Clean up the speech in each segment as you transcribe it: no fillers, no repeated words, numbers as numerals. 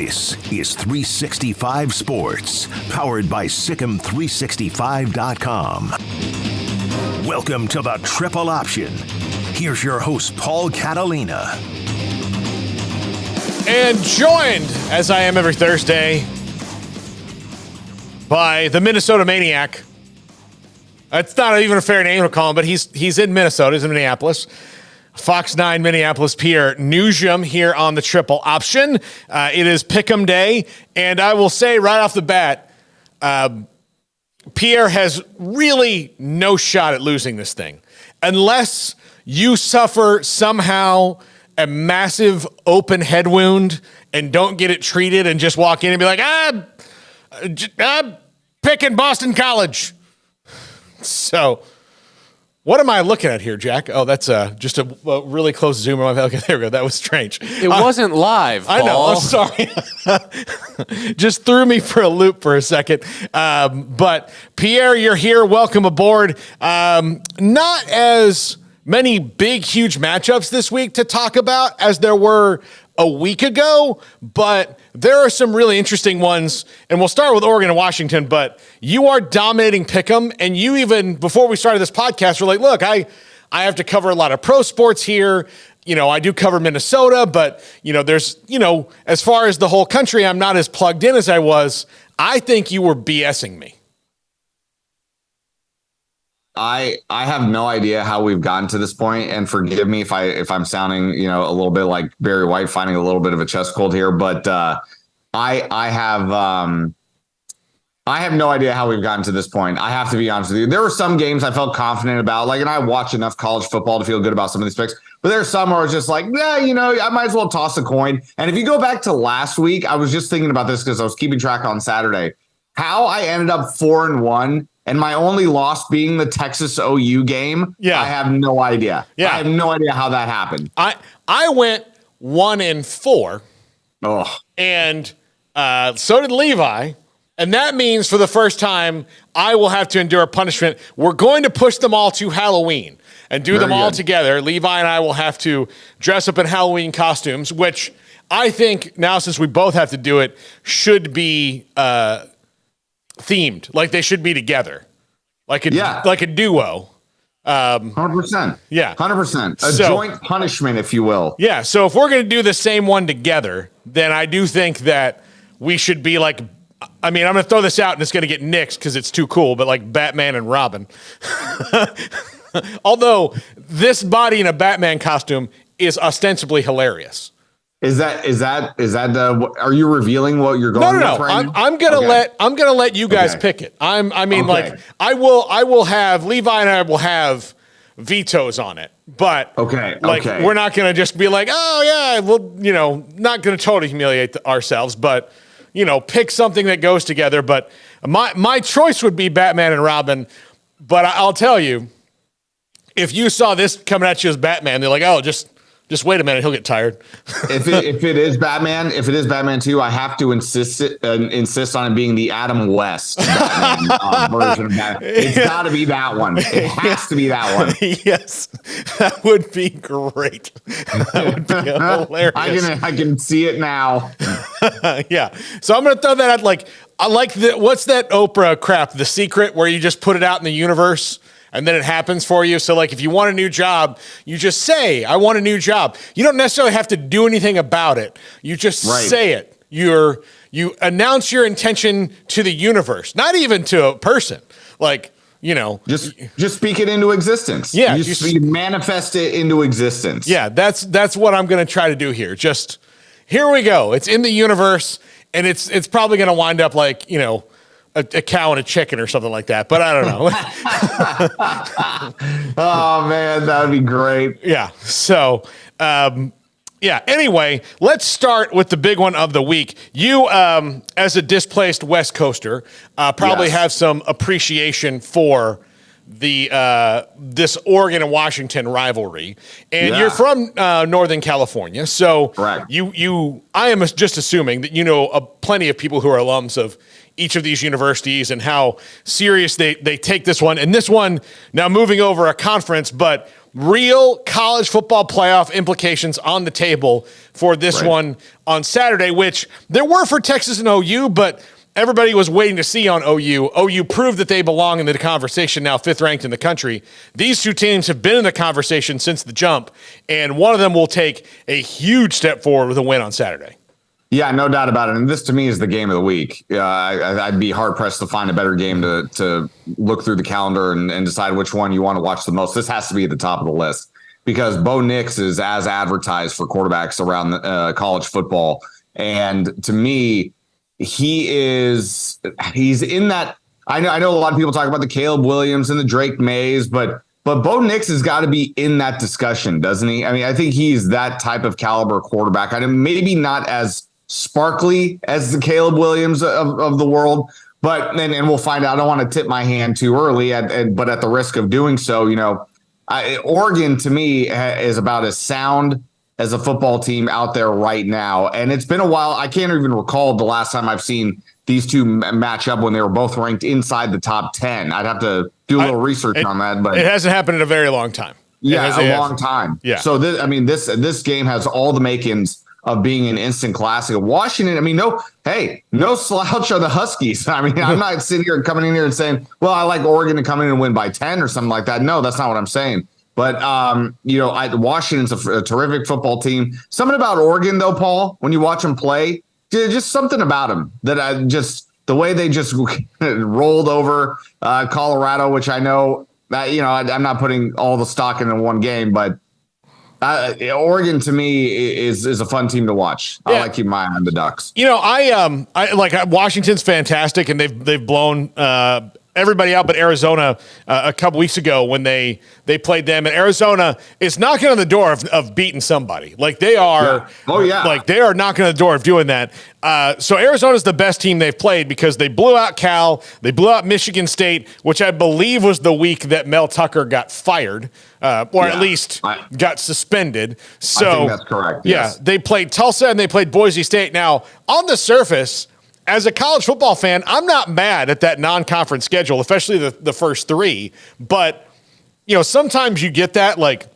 This is 365 Sports, powered by Sikkim365.com. Welcome to the Triple Option. Here's your host, Paul Catalina. And joined, as I am every Thursday, by the Minnesota Maniac. It's not even a fair name to call him, but he's in Minnesota. He's in Minneapolis. Fox 9 Minneapolis, Pierre Noujaim here on the Triple Option. It is Pick'em Day, and I will say right off the bat, Pierre has really no shot at losing this thing. Unless you suffer somehow a massive open head wound and don't get it treated and just walk in and be like, I'm picking Boston College. So... what am I looking at here, Jack? Oh, that's just a really close zoom. Okay, there we go. That was strange. It wasn't live, Paul. I know. I'm sorry. Just threw me for a loop for a second. But Pierre, you're here. Welcome aboard. Not as many big, huge matchups this week to talk about as there were a week ago, but there are some really interesting ones, and we'll start with Oregon and Washington, but you are dominating Pick'em, and you even, before we started this podcast, were like, look, I have to cover a lot of pro sports here. You know, I do cover Minnesota, but, there's, as far as the whole country, I'm not as plugged in as I was. I think you were BSing me. I have no idea how we've gotten to this point, and forgive me if I'm sounding a little bit like Barry White finding a little bit of a chest cold here, but I have no idea how we've gotten to this point. I have to be honest with you. There were some games I felt confident about, and I watch enough college football to feel good about some of these picks. But there's some where I was just like, I might as well toss a coin. And if you go back to last week, I was just thinking about this because I was keeping track on Saturday. How I ended up 4-1. And my only loss being the Texas OU game. Yeah. I have no idea. Yeah. I have no idea how that happened. I went 1-4. Oh. And so did Levi. And that means for the first time, I will have to endure punishment. We're going to push them all to Halloween and do them all together. Levi and I will have to dress up in Halloween costumes, which I think now, since we both have to do it, should be themed, like they should be together, like a duo. 100%. Yeah, 100%. A joint punishment, if you will. Yeah. So if we're going to do the same one together, then I do think that we should be like. I mean, I'm going to throw this out, and it's going to get nixed because it's too cool. But like Batman and Robin. Although this body in a Batman costume is ostensibly hilarious. Is that are you revealing what you're going with right now? I'm gonna let you guys pick it. I will have Levi and I will have vetoes on it. But we're not gonna just be like, oh yeah, well, not gonna totally humiliate ourselves, but pick something that goes together. But my choice would be Batman and Robin. But I'll tell you, if you saw this coming at you as Batman, they're like, oh, just wait a minute, he'll get tired. if it is Batman 2, I have to insist on it being the Adam West Batman, version of Batman. It's got to be that one. It has to be that one. Yes, that would be great. That would be hilarious. I can see it now. Yeah, so I'm gonna throw that out. What's that Oprah crap? The Secret, where you just put it out in the universe. And then it happens for you. So, if you want a new job, you just say, I want a new job. You don't necessarily have to do anything about it. You just say it. You announce your intention to the universe, not even to a person. Just speak it into existence. Yeah. You manifest it into existence. Yeah, that's what I'm going to try to do here. Just, here we go. It's in the universe, and it's probably going to wind up a cow and a chicken or something like that, but I don't know. Oh man, that would be great. Yeah. So, anyway, let's start with the big one of the week. You, as a displaced West Coaster, probably have some appreciation for this Oregon and Washington rivalry, and you're from Northern California. So correct. I am just assuming that plenty of people who are alums of each of these universities and how serious they take this one. And this one, now moving over a conference, but real college football playoff implications on the table for this one on Saturday, which there were for Texas and OU, but everybody was waiting to see on OU. OU proved that they belong in the conversation, now 5th ranked in the country. These two teams have been in the conversation since the jump, and one of them will take a huge step forward with a win on Saturday. Yeah, no doubt about it. And this, to me, is the game of the week. I'd be hard-pressed to find a better game to look through the calendar and decide which one you want to watch the most. This has to be at the top of the list because Bo Nix is as advertised for quarterbacks around college football. And to me, he's in that. I know a lot of people talk about the Caleb Williams and the Drake Mays, but Bo Nix has got to be in that discussion, doesn't he? I mean, I think he's that type of caliber quarterback. Maybe not as sparkly as the Caleb Williams of the world, but and we'll find out. I don't want to tip my hand too early, but at the risk of doing so, Oregon to me is about as sound as a football team out there right now, and it's been a while. I can't even recall the last time I've seen these two match up when they were both ranked inside the top 10. I'd have to do a little research on that, but it hasn't happened in a very long time. Yeah, a long time. Yeah. So this game has all the makings of being an instant classic. Washington, no slouch are the Huskies. I'm not sitting here coming in here and saying, well, I like Oregon to come in and win by 10 or something like that. No, that's not what I'm saying. But, Washington's a terrific football team. Something about Oregon, though, Paul, when you watch them play, just something about them that the way they just rolled over Colorado, which I know, I'm not putting all the stock in one game, but Oregon to me is a fun team to watch. I like keeping my eye on the Ducks. I like Washington's fantastic, and they've blown everybody out but Arizona a couple weeks ago when they played them. And Arizona is knocking on the door of beating somebody. Like they are. Yeah. Oh yeah. Like they are knocking on the door of doing that. So Arizona's the best team they've played because they blew out Cal, they blew out Michigan State, which I believe was the week that Mel Tucker got fired, at least got suspended. So I think that's correct. Yeah, they played Tulsa and they played Boise State. Now on the surface, as a college football fan, I'm not mad at that non-conference schedule, especially the first three. But, sometimes you get that. Like,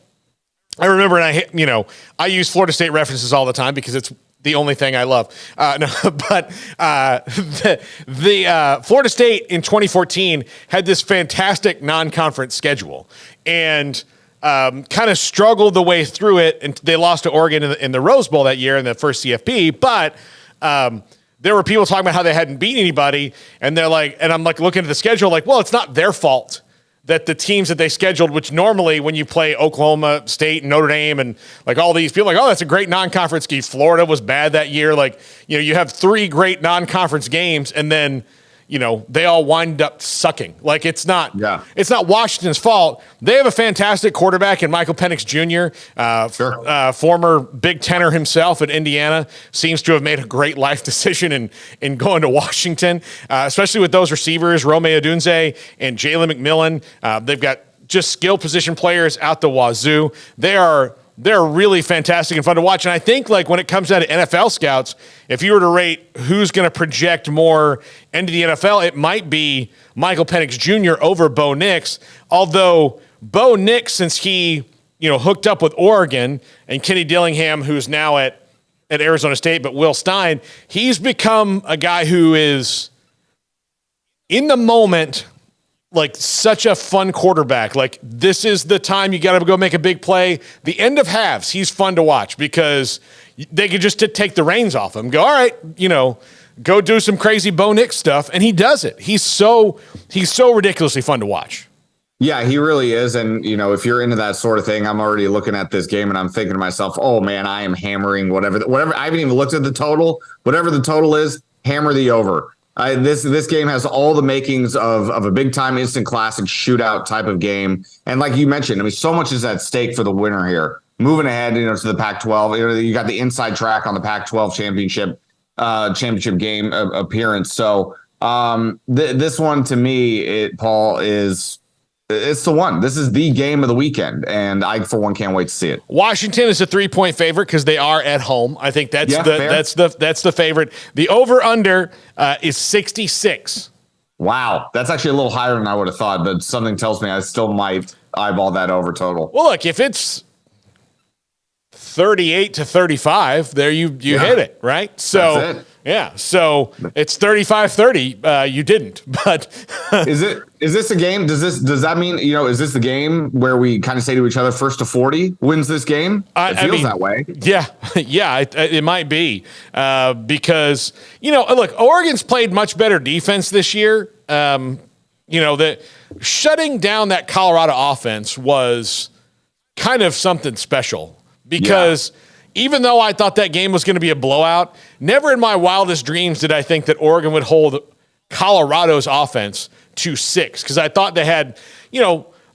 I remember, I use Florida State references all the time because it's the only thing I love. The Florida State in 2014 had this fantastic non-conference schedule and kind of struggled the way through it. And they lost to Oregon in the Rose Bowl that year in the first CFP. But there were people talking about how they hadn't beaten anybody, and they're like, and I'm like looking at the schedule, like, well, it's not their fault that the teams that they scheduled, which normally when you play Oklahoma State and Notre Dame and like all these people, like, oh, that's a great non-conference game. Florida was bad that year. Like, you have 3 great non-conference games, and then they all wind up sucking. Like it's not Washington's fault. They have a fantastic quarterback in Michael Penix Jr., former Big Tenor himself at Indiana, seems to have made a great life decision in going to Washington, especially with those receivers, Rome Odunze and Jalen McMillan. They've got just skill position players out the wazoo. They're really fantastic and fun to watch. And I think like when it comes down to NFL scouts, if you were to rate who's going to project more into the NFL, it might be Michael Penix Jr. over Bo Nix. Although Bo Nix, since he, hooked up with Oregon and Kenny Dillingham, who's now at Arizona State, but Will Stein, he's become a guy who is in the moment like such a fun quarterback. Like this is the time you got to go make a big play. The end of halves, he's fun to watch because they could just take the reins off him. Go, all right, go do some crazy Bo Nix stuff, and he does it. He's so ridiculously fun to watch. Yeah, he really is. And, if you're into that sort of thing, I'm already looking at this game and I'm thinking to myself, oh man, I am hammering whatever. I haven't even looked at the total. Whatever the total is, hammer the over. This game has all the makings of a big time instant classic shootout type of game. And like you mentioned, so much is at stake for the winner here. Moving ahead, to the Pac-12, you got the inside track on the Pac-12 championship game appearance. So this one to me, Paul, it's the one. This is the game of the weekend, and I, for one, can't wait to see it. Washington is a 3-point favorite because they are at home. I think that's the favorite. The over/under is 66. Wow, that's actually a little higher than I would have thought, but something tells me I still might eyeball that over total. Well, look, if it's 38-35, there you hit it, right? So That's it. yeah, so it's 35-30. You didn't, but is this a game? Does that mean, is this the game where we kind of say to each other, first to 40 wins this game? It feels that way. Yeah, it might be because look, Oregon's played much better defense this year. That shutting down that Colorado offense was kind of something special because. Yeah. Even though I thought that game was going to be a blowout, never in my wildest dreams did I think that Oregon would hold Colorado's offense to 6 because I thought they had,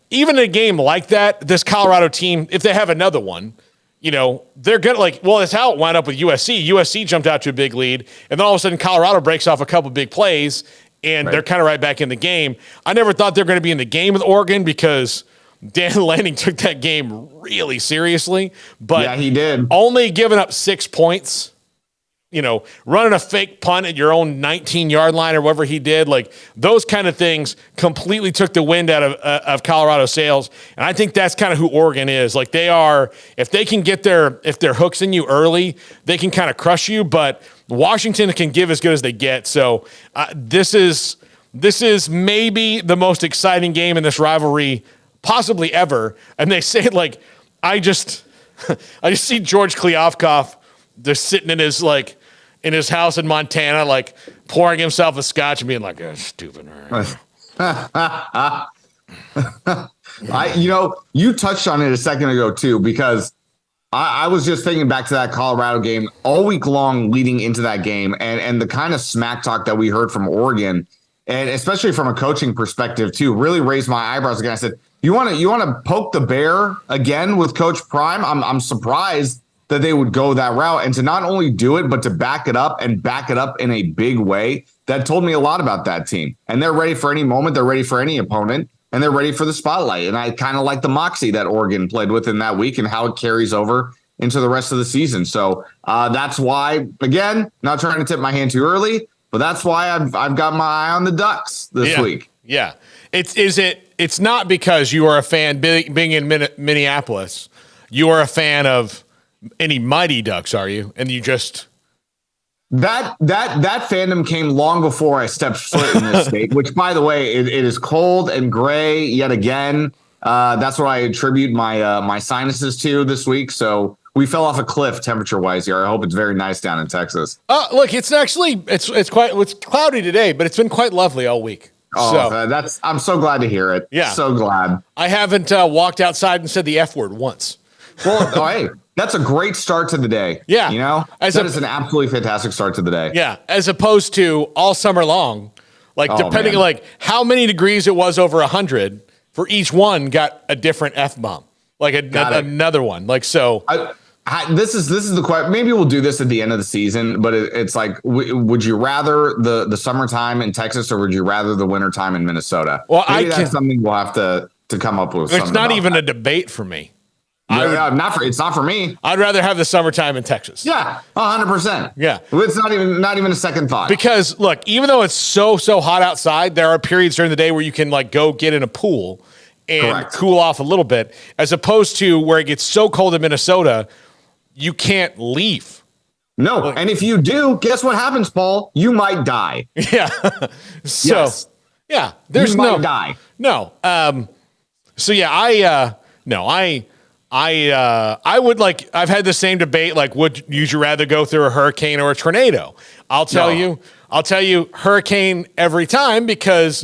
even a game like that, this Colorado team, if they have another one, they're going to that's how it wound up with USC. USC jumped out to a big lead, and then all of a sudden Colorado breaks off a couple big plays, and they're kind of right back in the game. I never thought they were going to be in the game with Oregon because Dan Lanning took that game really seriously, but yeah, he did. Only giving up 6 points, running a fake punt at your own 19-yard line or whatever he did, those kind of things completely took the wind out of Colorado's sails. And I think that's kind of who Oregon is. They are, if they can get if they're hooks in you early, they can kind of crush you, but Washington can give as good as they get. So this is maybe the most exciting game in this rivalry possibly ever. And they say I just see George Kliavkoff just sitting in his house in Montana, pouring himself a scotch and being like, oh, stupid. You touched on it a second ago too, because I was just thinking back to that Colorado game all week long leading into that game and the kind of smack talk that we heard from Oregon, and especially from a coaching perspective too, really raised my eyebrows again. I said, You want to poke the bear again with Coach Prime? I'm surprised that they would go that route, and to not only do it, but to back it up in a big way. That told me a lot about that team, and they're ready for any moment. They're ready for any opponent, and they're ready for the spotlight. And I kind of like the moxie that Oregon played with in that week and how it carries over into the rest of the season. So that's why, again, not trying to tip my hand too early, but that's why I've got my eye on the Ducks this week. Yeah, it's not because you are a fan being in Minneapolis. You are a fan of any Mighty Ducks, are you? And you just that fandom came long before I stepped foot in this state. Which, by the way, it is cold and gray yet again. That's what I attribute my sinuses to this week. So we fell off a cliff temperature wise here. I hope it's very nice down in Texas. Look, it's actually it's cloudy today, but it's been quite lovely all week. Oh, so, I'm so glad to hear it. Yeah. So glad. I haven't walked outside and said the F word once. Well, hey, that's a great start to the day. Yeah. That is an absolutely fantastic start to the day. Yeah. As opposed to all summer long, depending how many degrees it was over 100 for each one got a different F-bomb, another one. This is the question. Maybe we'll do this at the end of the season, but it's would you rather the summertime in Texas or would you rather the wintertime in Minnesota? Well, that's something we'll have to come up with. It's not even a debate for me. It's not for me. I'd rather have the summertime in Texas. Yeah, 100%. Yeah, it's not even a second thought. Because look, even though it's so hot outside, there are periods during the day where you can go get in a pool and cool off a little bit, as opposed to where it gets so cold in Minnesota. You can't leave. No. And if you do, guess what happens, Paul? You might die. Yeah. There's you might die. No. So yeah, I would I've had the same debate. Would you rather go through a hurricane or a tornado? I'll tell you hurricane every time because,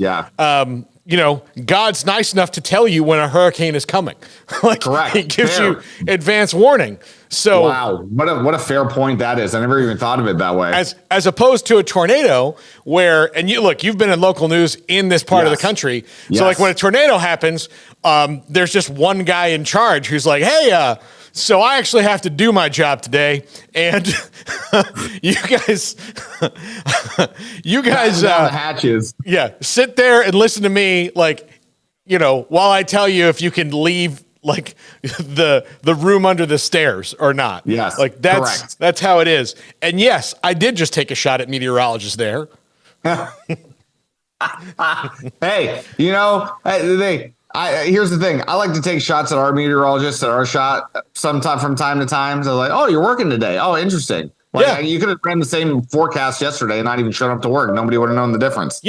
God's nice enough to tell you when a hurricane is coming. Correct. He gives you advance warning. So wow, what a fair point that is. I never even thought of it that way. As opposed to a tornado where, and you've been in local news in this part of the country. So when a tornado happens, there's just one guy in charge who's like, hey, so I actually have to do my job today, and you guys, down the hatches. Yeah, sit there and listen to me, while I tell you if you can leave the room under the stairs or not. Yes, that's how it is. And yes, I did just take a shot at meteorologists there. Hey, Here's the thing. I like to take shots at our meteorologists at our shot sometime from time to time. So like, oh, you're working today. Oh, interesting. Like, you could have ran the same forecast yesterday and not even shown up to work. Nobody would have known the difference.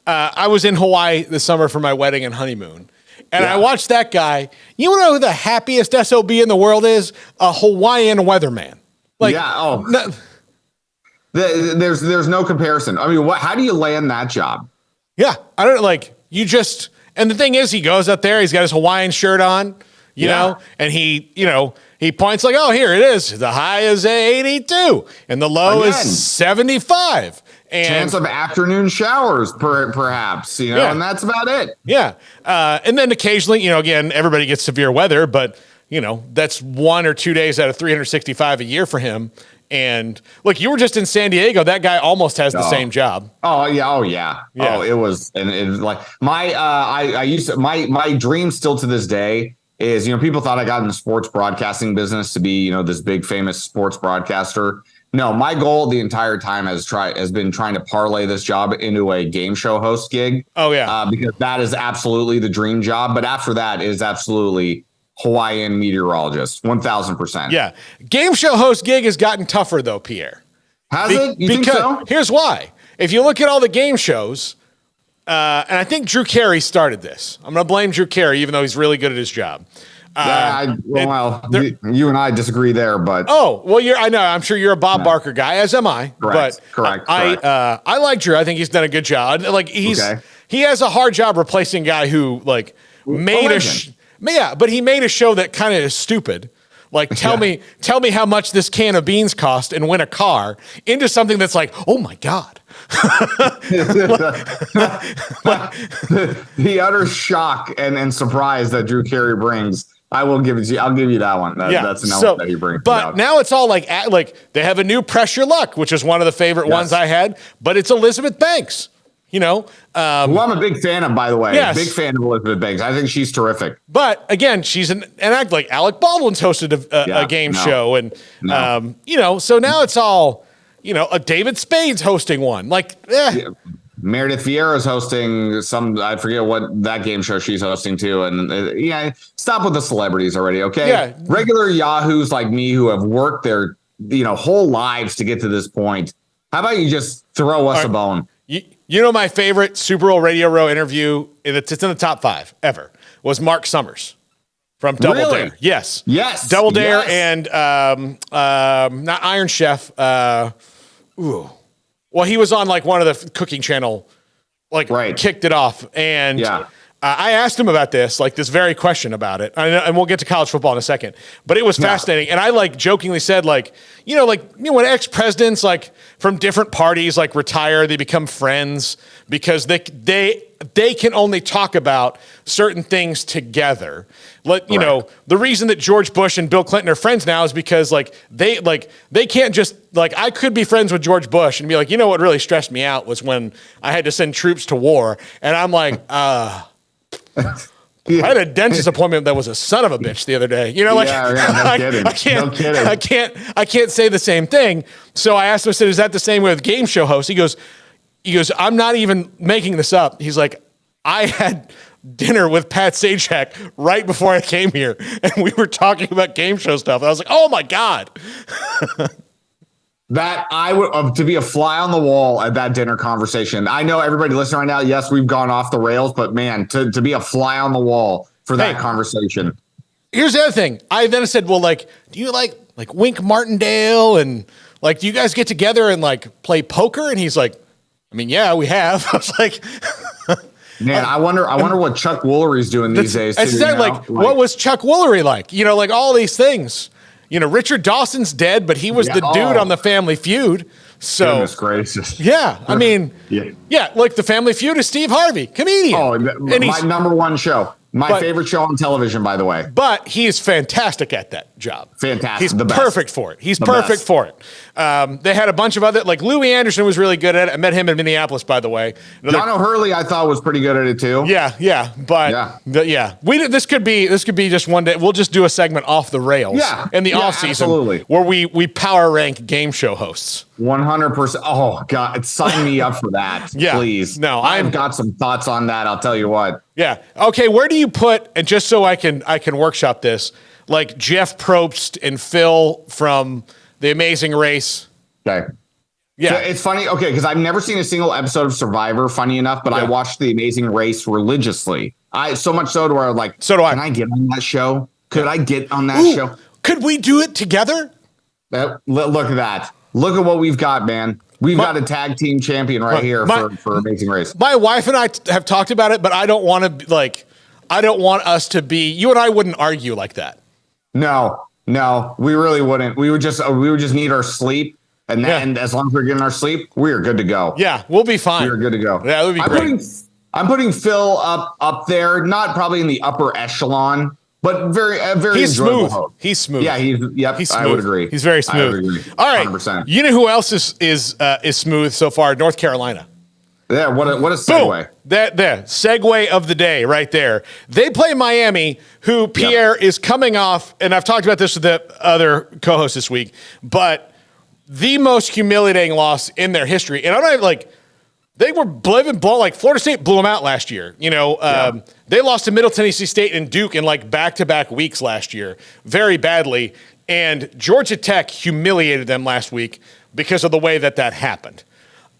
I was in Hawaii this summer for my wedding and honeymoon. And I watched that guy. You know who the happiest SOB in the world is? A Hawaiian weatherman. There's no comparison. I mean, how do you land that job? Yeah, I don't and the thing is, he goes up there, he's got his Hawaiian shirt on, you know, and he points like, oh, here it is. The high is 82 and the low is 75. And chance of afternoon showers, perhaps, and that's about it. Yeah. And then occasionally, again, everybody gets severe weather, but, that's 1 or 2 days out of 365 a year for him. And look, you were just in San Diego. That guy almost has the same job. Oh yeah. Oh it was, and it was like my dream still to this day is, people thought I got in the sports broadcasting business to be, this big famous sports broadcaster. No, my goal the entire time has been trying to parlay this job into a game show host gig. Oh yeah, because that is absolutely the dream job. But after that is absolutely Hawaiian meteorologist, 1,000%. Yeah. Game show host gig has gotten tougher though, Pierre. Has it? You think so? Here's why. If you look at all the game shows, and I think Drew Carey started this. I'm going to blame Drew Carey, even though he's really good at his job. You and I disagree there, but I know. I'm sure you're a Bob Barker guy, as am I. Correct. I like Drew. I think he's done a good job. Like he has a hard job replacing a guy who but he made a show that kind of is stupid. Like tell me how much this can of beans cost and win a car into something that's like, oh my God. The utter shock and surprise that Drew Carey brings. I'll give you that one. That's an element that he brings. But now it's all like they have a new Pressure Luck, which is one of the favorite ones I had, but it's Elizabeth Banks. Who I'm a big fan of, by the way. Yes. Big fan of Elizabeth Banks. I think she's terrific. But again, she's an act like Alec Baldwin's hosted a game show, and so now it's all a David Spade's hosting one. Meredith Vieira's hosting I forget what that game show she's hosting too. And stop with the celebrities already, okay? Yeah. Regular yahoos like me who have worked their whole lives to get to this point. How about you just throw us a bone? My favorite Super Bowl Radio Row interview, it's in the top 5 ever, was Mark Summers from Double Dare. Yes. Double Dare and not Iron Chef. Well, he was on one of the cooking channel, kicked it off. And I asked him about this very question about it. And we'll get to college football in a second. But it was fascinating. And I jokingly said, when ex-presidents from different parties retire, they become friends because they can only talk about certain things together. The reason that George Bush and Bill Clinton are friends now is because they can't just I could be friends with George Bush and be like, what really stressed me out was when I had to send troops to war. And I'm like, I had a dentist appointment that was a son of a bitch the other day. I can't say the same thing. So I asked him, I said, is that the same way with game show hosts? He goes, I'm not even making this up. He's like, I had dinner with Pat Sajak right before I came here, and we were talking about game show stuff. I was like, oh my God. That I would to be a fly on the wall at that dinner conversation. I know everybody listening right now. Yes, we've gone off the rails, but man, to be a fly on the wall for that conversation. Here's the other thing. I then said, well, do you like Wink Martindale and do you guys get together and play poker? And he's like, I mean, yeah, we have. I was like, man, I wonder what Chuck Woolery's doing these days. That's exactly what was Chuck Woolery like? All these things. Richard Dawson's dead, but he was the dude on the Family Feud. So, goodness gracious. Yeah, I mean, the Family Feud is Steve Harvey, comedian. Oh, my number one show. My favorite show on television, by the way. But he is fantastic at that job. Fantastic. He's perfect for it. He's perfect for it. They had a bunch of other, Louis Anderson was really good at it. I met him in Minneapolis, by the way. John O'Hurley, I thought, was pretty good at it too. Yeah. But this could be just one day. We'll just do a segment off the rails in the off season where we power rank game show hosts. 100%. Oh God, sign me up for that, please. No, I've got some thoughts on that. I'll tell you what. Yeah. Okay. Where do you put, and just so I can workshop this, like Jeff Probst and Phil from The Amazing Race? Okay. Yeah. So it's funny. Okay. Because I've never seen a single episode of Survivor, funny enough, but I watched The Amazing Race religiously. So much so to where I'm like, so do I. Can I get on that show? Could I get on that show? Could we do it together? Look at that. Look at what we've got, man. We've got a tag team champion here for Amazing Race. My wife and I have talked about it, but I don't want to I don't want us to be. You and I wouldn't argue like that. No, we really wouldn't. We would just need our sleep, and then as long as we're getting our sleep, we are good to go. Yeah, we'll be fine. We're good to go. Yeah, that would be great. I'm putting Phil up there, not probably in the upper echelon, but very he's enjoyable smooth. host. He's smooth. Yeah, he's smooth. I would agree. He's very smooth. I would agree. All right, 100%. You know who else is smooth so far? North Carolina. Yeah, what a segue. Boom. That segue of the day right there. They play Miami, who Pierre is coming off, and I've talked about this with the other co-host this week, but the most humiliating loss in their history. And I'm not they were blown, like Florida State blew them out last year. They lost to Middle Tennessee State and Duke in like back-to-back weeks last year, very badly. And Georgia Tech humiliated them last week because of the way that happened.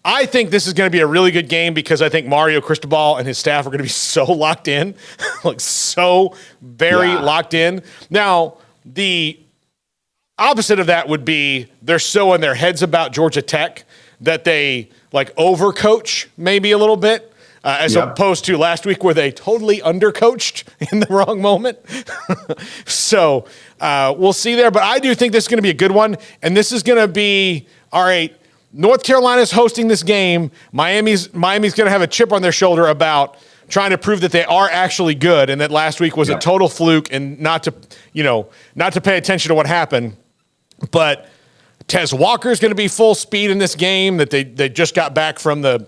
I think this is going to be a really good game because I think Mario Cristobal and his staff are going to be so locked in, locked in. Now, the opposite of that would be they're so in their heads about Georgia Tech that they overcoach maybe a little bit, as opposed to last week where they totally undercoached in the wrong moment. So we'll see there. But I do think this is going to be a good one. And this is going to be, all right, North Carolina's hosting this game. Miami's going to have a chip on their shoulder about trying to prove that they are actually good and that last week was a total fluke and not to pay attention to what happened. But Tez Walker is going to be full speed in this game that they just got back from the,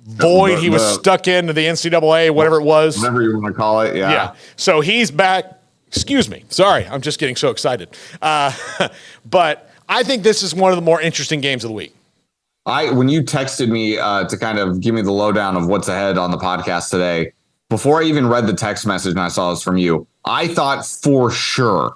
void he was stuck into the NCAA, whatever it was. Whatever you want to call it, yeah. Yeah. So he's back. Excuse me. Sorry, I'm just getting so excited. But I think this is one of the more interesting games of the week. When you texted me to kind of give me the lowdown of what's ahead on the podcast today, before I even read the text message and I saw this from you, I thought for sure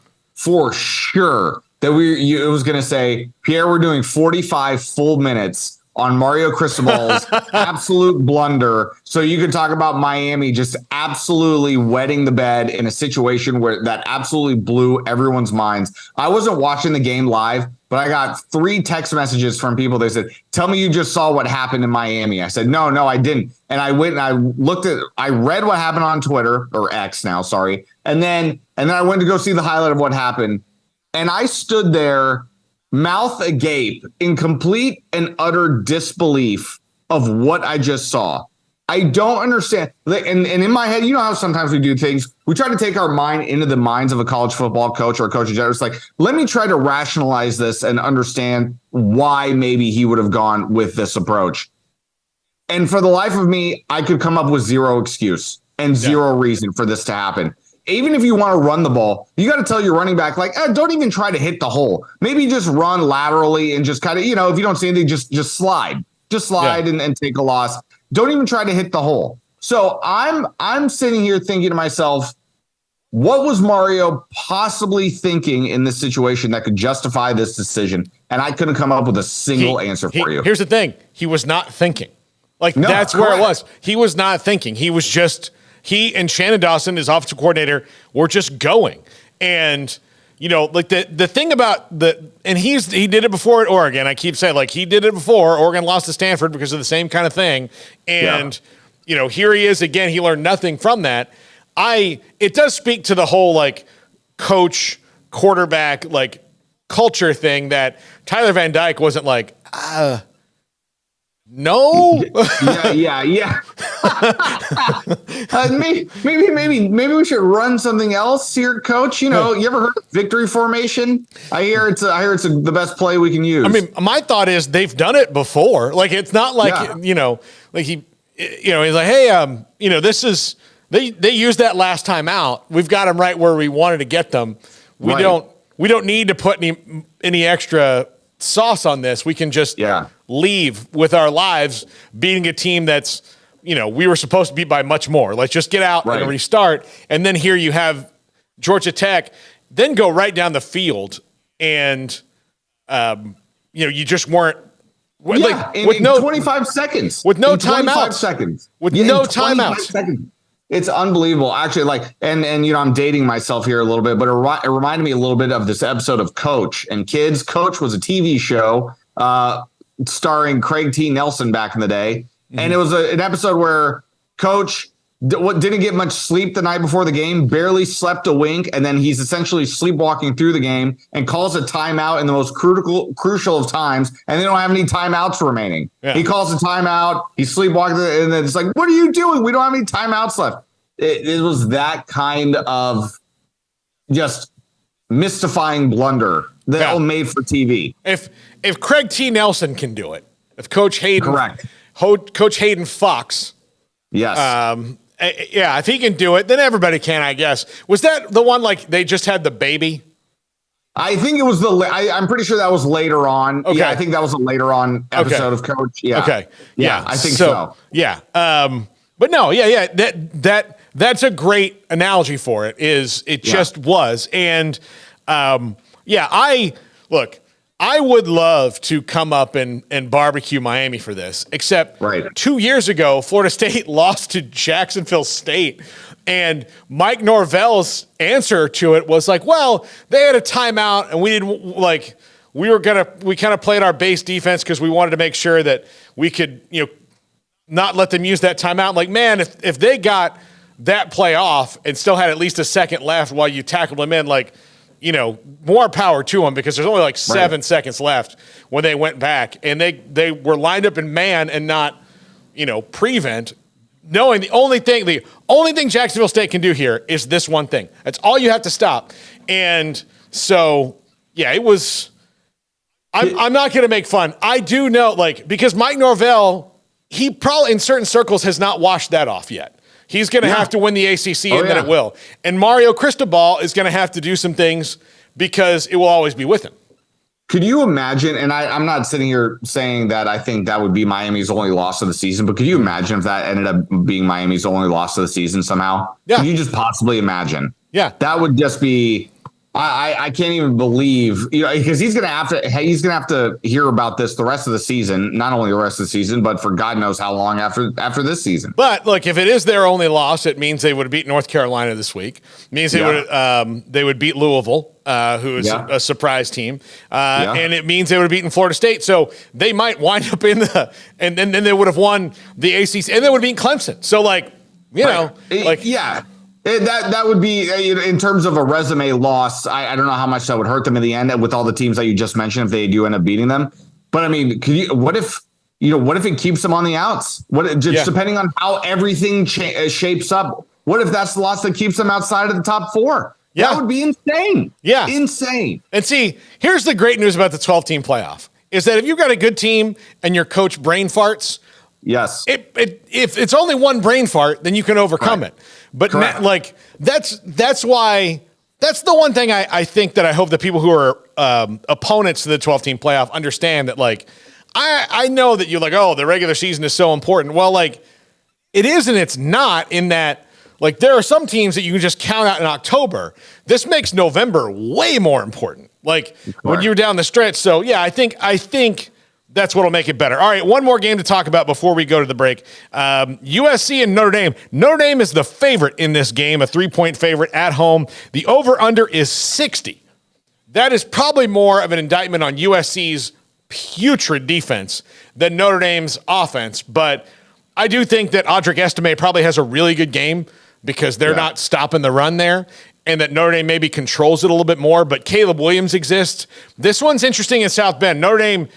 that it was going to say, Pierre, we're doing 45 full minutes on Mario Cristobal's absolute blunder. So you could talk about Miami just absolutely wetting the bed in a situation where that absolutely blew everyone's minds. I wasn't watching the game live, but I got 3 text messages from people. They said, tell me you just saw what happened in Miami. I said, no, I didn't. And I went and I read what happened on Twitter, or X now, sorry. And then I went to go see the highlight of what happened. And I stood there, mouth agape, in complete and utter disbelief of what I just saw. I don't understand. And in my head, you know how sometimes we do things, we try to take our mind into the minds of a college football coach or a coach in general. It's like, let me try to rationalize this and understand why maybe he would have gone with this approach. And for the life of me, I could come up with zero excuse and zero reason for this to happen. Even if you want to run the ball, you got to tell your running back, don't even try to hit the hole. Maybe just run laterally and just kind of, if you don't see anything, just slide. Just slide and take a loss. Don't even try to hit the hole. So I'm sitting here thinking to myself, what was Mario possibly thinking in this situation that could justify this decision? And I couldn't come up with a single answer for you. Here's the thing. He was not thinking. That's where it was. He was not thinking. He was just... He and Shannon Dawson, his offensive coordinator, were just going. And, the thing about and he did it before at Oregon. I keep saying, he did it before. Oregon lost to Stanford because of the same kind of thing. And, here he is again. He learned nothing from that. It does speak to the whole, coach, quarterback, culture thing that Tyler Van Dyke wasn't no. Yeah. Maybe we should run something else here, Coach. You ever heard of victory formation? I hear it's the best play we can use. I mean, my thought is they've done it before. It's not he's like, hey, this is they used that last time out. We've got them right where we wanted to get them. We don't need to put any extra sauce on this. We can just leave with our lives beating a team that's we were supposed to beat by much more. Let's just get out and restart. And then here you have Georgia Tech then go right down the field and, you just weren't. In 25 seconds. With no timeouts. With no timeouts. It's unbelievable. Actually, and I'm dating myself here a little bit, but it reminded me a little bit of this episode of Coach. And kids, Coach was a TV show starring Craig T. Nelson back in the day. Mm-hmm. And it was an episode where Coach didn't get much sleep the night before the game, barely slept a wink, and then he's essentially sleepwalking through the game and calls a timeout in the most crucial of times, and they don't have any timeouts remaining. Yeah. He calls a timeout, he's sleepwalking, and then it's like, what are you doing? We don't have any timeouts left. It was that kind of just mystifying blunder that was made for TV. If Craig T. Nelson can do it, if Coach Hayden, correct, Coach Hayden Fox, yes, if he can do it, then everybody can, I guess. Was that the one they just had the baby? I think it was I'm pretty sure that was later on. Okay. Yeah, I think that was a later on episode of Coach. Yeah. Okay. Yeah, I think so. Yeah. But no, that's a great analogy for it. Just was. And I would love to come up and barbecue Miami for this, except 2 years ago, Florida State lost to Jacksonville State, and Mike Norvell's answer to it was well, they had a timeout, and we didn't we kind of played our base defense because we wanted to make sure that we could, not let them use that timeout. Man, if they got that play off and still had at least a second left while you tackled them in, more power to them, because there's only 7 seconds left when they went back, and they were lined up in man and not, prevent, knowing the only thing Jacksonville State can do here is this one thing. That's all you have to stop. And so, it was, I'm not going to make fun. I do know, because Mike Norvell, he probably in certain circles has not washed that off yet. He's going to have to win the ACC, and then it will. And Mario Cristobal is going to have to do some things because it will always be with him. Could you imagine, and I'm not sitting here saying that I think that would be Miami's only loss of the season, but could you imagine if that ended up being Miami's only loss of the season somehow? Yeah. Could you just possibly imagine? Yeah. That would just be... I can't even believe, because he's gonna have to hear about this the rest of the season, not only the rest of the season, but for God knows how long after this season. But look, if it is their only loss, it means they would have beat North Carolina this week. It means they would beat Louisville, who is a surprise team, and it means they would have beaten Florida State. So they might wind up and then they would have won the ACC, and they would have beaten Clemson. So that would be, in terms of a resume loss, I don't know how much that would hurt them in the end with all the teams that you just mentioned if they do end up beating them. But I mean, what if it keeps them on the outs? Depending on how everything shapes up, what if that's the loss that keeps them outside of the top four? Yeah. That would be insane. Yeah. Insane. And see, here's the great news about the 12-team playoff is that if you've got a good team and your coach brain farts, yes, if it's only one brain fart, then you can overcome it. But that's why that's the one thing I think that I hope that people who are opponents to the 12-team playoff understand that I know that you're the regular season is so important. Well, it is and it's not, in that there are some teams that you can just count out in October. This makes November way more important. When you're down the stretch. So yeah, I think that's what'll make it better. All right, one more game to talk about before we go to the break. USC and Notre Dame. Notre Dame is the favorite in this game, a 3-point favorite at home. The over-under is 60. That is probably more of an indictment on USC's putrid defense than Notre Dame's offense. But I do think that Audric Estime probably has a really good game because they're not stopping the run there, and that Notre Dame maybe controls it a little bit more. But Caleb Williams exists. This one's interesting in South Bend. Notre Dame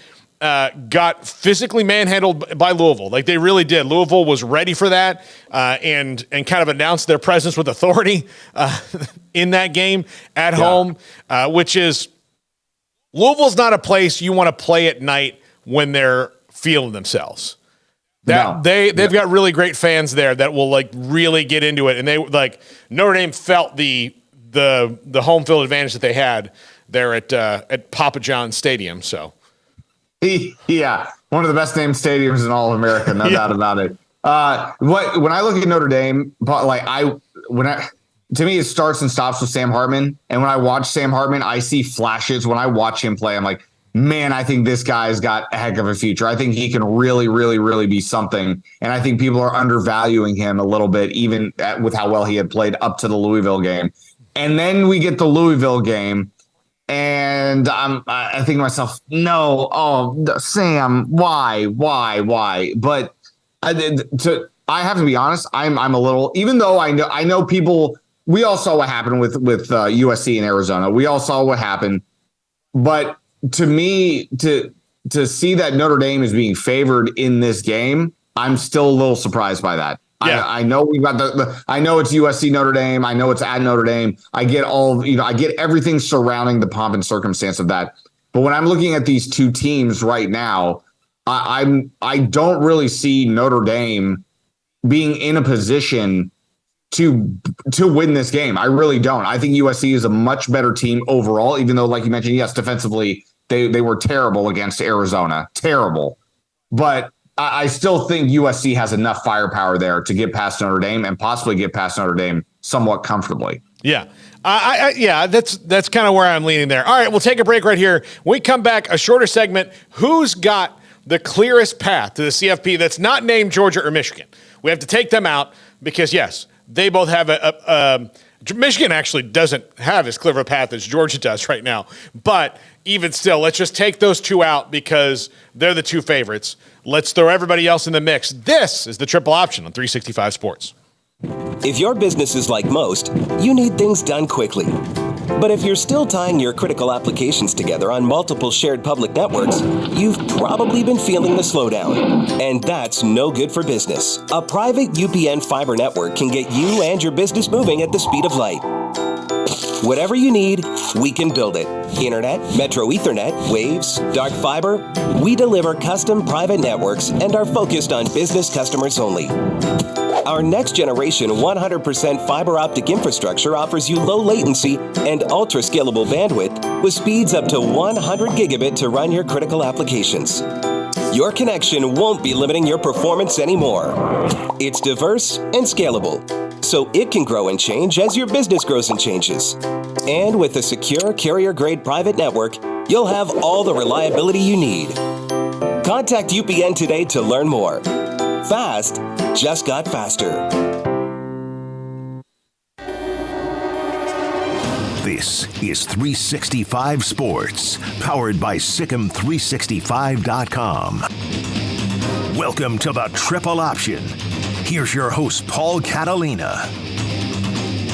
got physically manhandled by Louisville. They really did. Louisville was ready for that and kind of announced their presence with authority in that game at home, which is Louisville's not a place you want to play at night when they're feeling themselves. They've got really great fans there that will really get into it, and they Notre Dame felt the home field advantage that they had there at Papa John's Stadium. So. Yeah, one of the best named stadiums in all of America, no doubt about it. When I look at Notre Dame, to me, it starts and stops with Sam Hartman. And when I watch Sam Hartman, I see flashes. When I watch him play, I'm like, man, I think this guy's got a heck of a future. I think he can really, really, really be something. And I think people are undervaluing him a little bit, even with how well he had played up to the Louisville game. And then we get the Louisville game. And I think to myself, no, Sam, why? But I have to be honest. I'm a little, even though I know people. We all saw what happened with USC and Arizona. We all saw what happened. But to me, to see that Notre Dame is being favored in this game, I'm still a little surprised by that. Yeah. I know we got I know it's USC Notre Dame. I know it's at Notre Dame. I get I get everything surrounding the pomp and circumstance of that. But when I'm looking at these two teams right now, I don't really see Notre Dame being in a position to win this game. I really don't. I think USC is a much better team overall, even though, like you mentioned, yes, defensively, they were terrible against Arizona. Terrible. But I still think USC has enough firepower there to get past Notre Dame and possibly get past Notre Dame somewhat comfortably. Yeah. That's kind of where I'm leaning there. All right, we'll take a break right here. When we come back, a shorter segment. Who's got the clearest path to the CFP that's not named Georgia or Michigan? We have to take them out because, yes, they both have Michigan actually doesn't have as clear of a path as Georgia does right now. But even still, let's just take those two out because they're the two favorites. Let's throw everybody else in the mix. This is the Triple Option on 365 Sports. If your business is like most, you need things done quickly. But if you're still tying your critical applications together on multiple shared public networks, you've probably been feeling the slowdown. And that's no good for business. A private UPN fiber network can get you and your business moving at the speed of light. Whatever you need, we can build it. Internet, Metro Ethernet, Waves, dark fiber. We deliver custom private networks and are focused on business customers only. Our next generation 100% fiber optic infrastructure offers you low latency and ultra scalable bandwidth with speeds up to 100 gigabit to run your critical applications. Your connection won't be limiting your performance anymore. It's diverse and scalable, so it can grow and change as your business grows and changes. And with a secure carrier-grade private network, you'll have all the reliability you need. Contact UPN today to learn more. Fast just got faster. This is 365 Sports, powered by Sikkim365.com. Welcome to the Triple Option. Here's your host, Paul Catalina.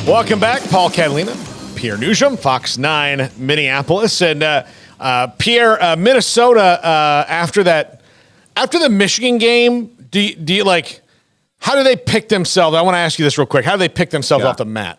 Welcome back, Paul Catalina, Pierre Noujaim, Fox 9, Minneapolis. And Pierre, Minnesota, after the Michigan game, do you like, how do they pick themselves? I want to ask you this real quick. How do they pick themselves off the mat?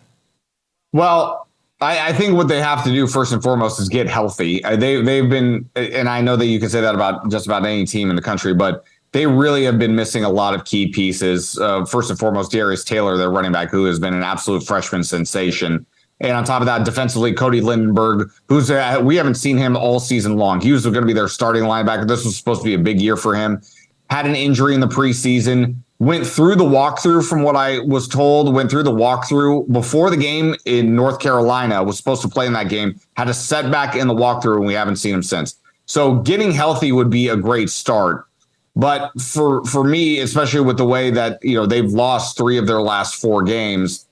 Well, I think what they have to do first and foremost is get healthy. They've been, and I know that you can say that about just about any team in the country, but they really have been missing a lot of key pieces. First and foremost, Darius Taylor, their running back, who has been an absolute freshman sensation. And on top of that, defensively, Cody Lindenberg, who's we haven't seen him all season long. He was going to be their starting linebacker. This was supposed to be a big year for him. Had an injury in the preseason. Went through the walkthrough from what I was told, went through the walkthrough before the game in North Carolina, was supposed to play in that game, had a setback in the walkthrough, and we haven't seen him since. So getting healthy would be a great start. But for me, especially with the way that, they've lost 3 of their last 4 games,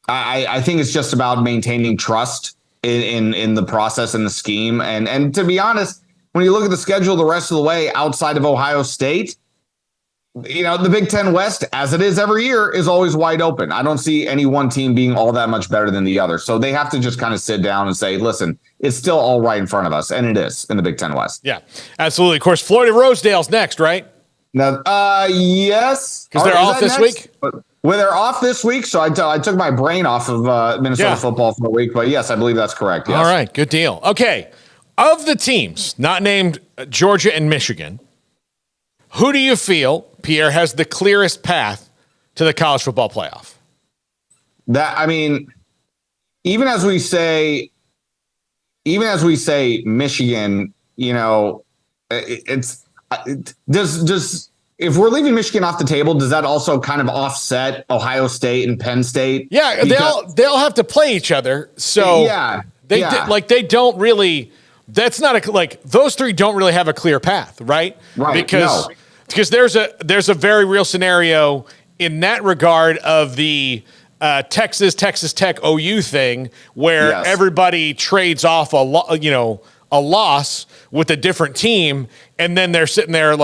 I think it's just about maintaining trust in the process and the scheme. And to be honest, when you look at the schedule the rest of the way outside of Ohio State, the Big Ten West, as it is every year, is always wide open. I don't see any one team being all that much better than the other. So they have to just kind of sit down and say, listen, it's still all right in front of us. And it is in the Big Ten West. Yeah, absolutely. Of course, Florida Rosedale's next, right? No, yes. Because they're off this week? Well, they're off this week. So I took my brain off of Minnesota football for a week. But yes, I believe that's correct. Yes. All right, good deal. Okay, of the teams not named Georgia and Michigan, who do you feel, Pierre, has the clearest path to the college football playoff? Even as we say Michigan, does if we're leaving Michigan off the table, does that also kind of offset Ohio State and Penn State? Yeah, they all have to play each other. So they don't really. That's not those three don't really have a clear path, right? Right. Because there's a very real scenario in that regard of the Texas Tech OU thing where everybody trades off a loss with a different team, and then they're sitting there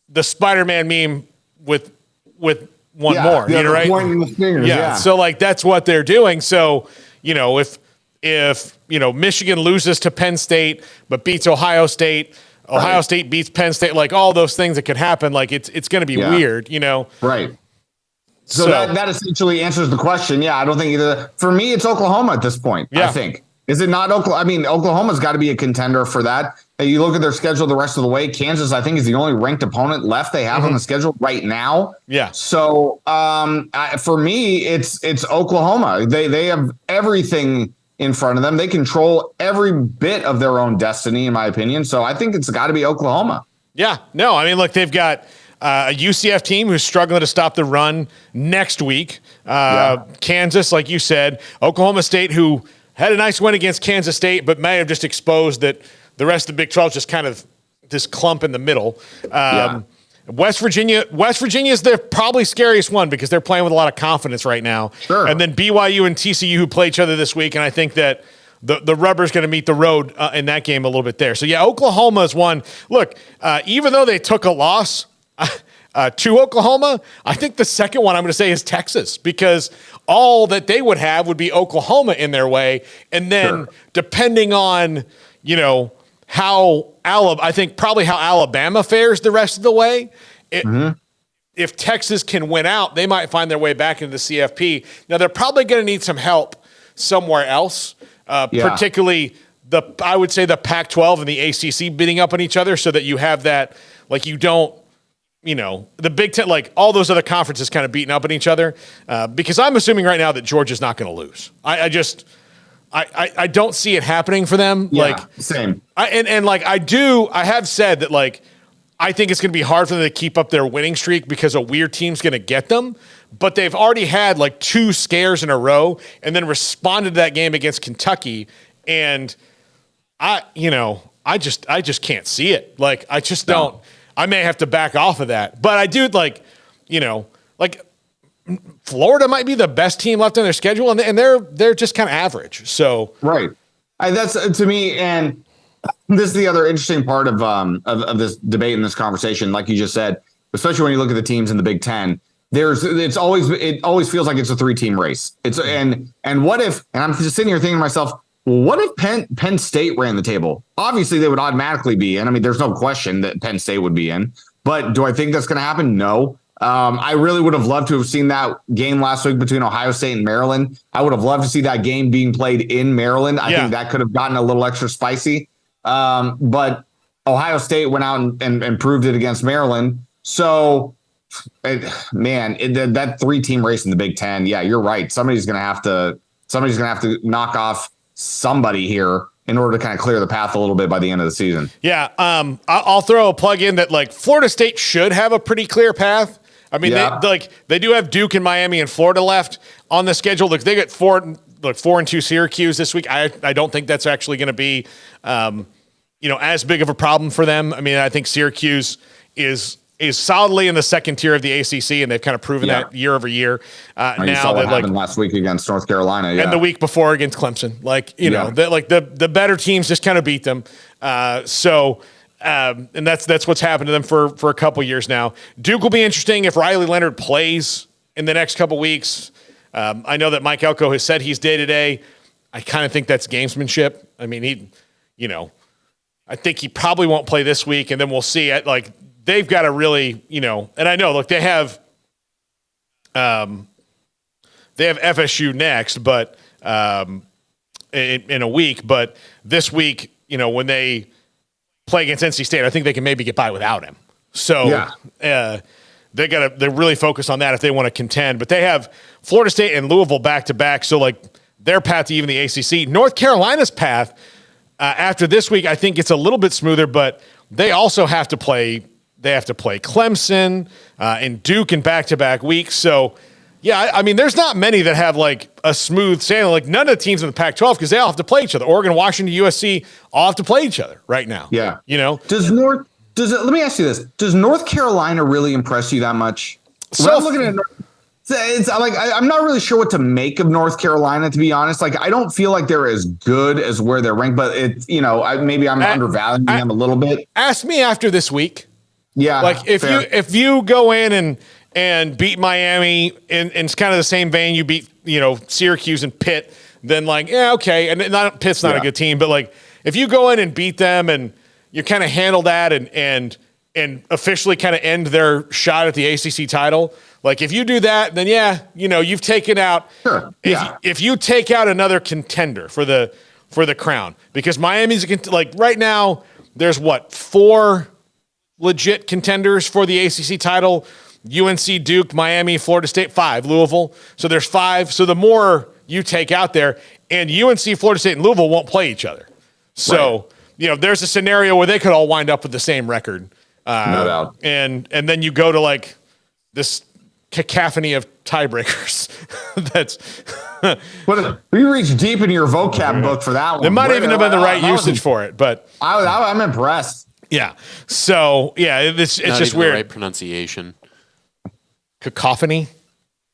the Spider-Man meme with one more, right? Pointing the fingers, So that's what they're doing. So if Michigan loses to Penn State but beats Ohio State, Ohio State beats Penn State, all those things that could happen, it's going to be weird, Right. So that essentially answers the question. Yeah, I don't think either. For me, it's Oklahoma at this point. I think. Is it not Oklahoma? I mean, Oklahoma's got to be a contender for that. You look at their schedule the rest of the way. Kansas, I think, is the only ranked opponent left they have on the schedule right now. Yeah. So for me, it's Oklahoma. They have everything in front of them. They control every bit of their own destiny, in my opinion. So I think it's got to be Oklahoma. Yeah. No, I mean, look, they've got a UCF team who's struggling to stop the run next week. Kansas, like you said, Oklahoma State, who had a nice win against Kansas State, but may have just exposed that the rest of the Big 12 is just kind of this clump in the middle. West Virginia is the probably scariest one because they're playing with a lot of confidence right now. Sure. And then BYU and TCU who play each other this week, and I think that the rubber's going to meet the road in that game a little bit there. So, Oklahoma is one. Look, even though they took a loss to Oklahoma, I think the second one I'm going to say is Texas because all that they would have would be Oklahoma in their way. And then depending on, how Alabama fares the rest of the way, if Texas can win out, they might find their way back into the CFP. Now, they're probably going to need some help somewhere else, particularly I would say the Pac-12 and the ACC beating up on each other so that you have that, you don't, the Big Ten, all those other conferences kind of beating up on each other because I'm assuming right now that Georgia's not going to lose. I don't see it happening for them. Same. I have said that I think it's going to be hard for them to keep up their winning streak because a weird team's going to get them. But they've already had 2 scares in a row and then responded to that game against Kentucky. And I just can't see it. I just don't. I may have to back off of that. But I do Florida might be the best team left on their schedule, and they're just kind of average. So that's to me, and this is the other interesting part of this debate and this conversation. Like you just said, especially when you look at the teams in the Big Ten, it always feels like it's a 3-team race. And what if? And I'm just sitting here thinking to myself, what if Penn State ran the table? Obviously, they would automatically be in. I mean, there's no question that Penn State would be in. But do I think that's going to happen? No. I really would have loved to have seen that game last week between Ohio State and Maryland. I would have loved to see that game being played in Maryland. I think that could have gotten a little extra spicy. But Ohio State went out and proved it against Maryland. So, that 3-team race in the Big Ten. Yeah, you're right. Somebody's going to have to knock off somebody here in order to kind of clear the path a little bit by the end of the season. Yeah. I'll throw a plug in that Florida State should have a pretty clear path. I mean, they do have Duke and Miami and Florida left on the schedule. Look, they get 4-2 Syracuse this week. I don't think that's actually going to be, as big of a problem for them. I mean, I think Syracuse is solidly in the second tier of the ACC, and they've kind of proven that year over year. You saw what happened last week against North Carolina, and the week before against Clemson. The better teams just kind of beat them. And that's what's happened to them for a couple years now. Duke will be interesting if Riley Leonard plays in the next couple weeks. I know that Mike Elko has said he's day-to-day. I kind of think that's gamesmanship. I mean, I think he probably won't play this week, and then we'll see. They've got to really, and I know, look, they have FSU next, but in a week. But this week, when they play against NC State, I think they can maybe get by without him. So they're really focused on that if they want to contend. But they have Florida State and Louisville back to back. So their path to even the ACC, North Carolina's path after this week, I think it's a little bit smoother, but they also have to play They have to play Clemson and Duke in back-to-back weeks. So, yeah, I mean, there's not many that have like a smooth sailing. Like none of the teams in the Pac-12 because they all have to play each other. Oregon, Washington, USC all have to play each other right now. Yeah, Let me ask you this: does North Carolina really impress you that much? So when I'm looking at it's like I'm not really sure what to make of North Carolina, to be honest. Like I don't feel like they're as good as where they're ranked, but it's maybe I'm undervaluing them a little bit. Ask me after this week. Yeah, like if you go in and beat Miami in it's kind of the same vein you beat Syracuse and Pitt, then like okay, and Pitt's not a good team, but like if you go in and beat them and you kind of handle that and officially kind of end their shot at the ACC title. Like if you do that, then you've taken out. Sure. Yeah. If you take out another contender for the crown, because Miami's like right now, there's 4 legit contenders for the ACC title: UNC, Duke, Miami, Florida State, 5, Louisville. So there's 5. So the more you take out there, and UNC, Florida State, and Louisville won't play each other. So there's a scenario where they could all wind up with the same record. No doubt. And then you go to like this cacophony of tiebreakers. That's we reached deep into your vocab book for that one. It might even have been the right usage for it, but I'm impressed. Yeah. So it's Not just even weird. The right pronunciation. Cacophony.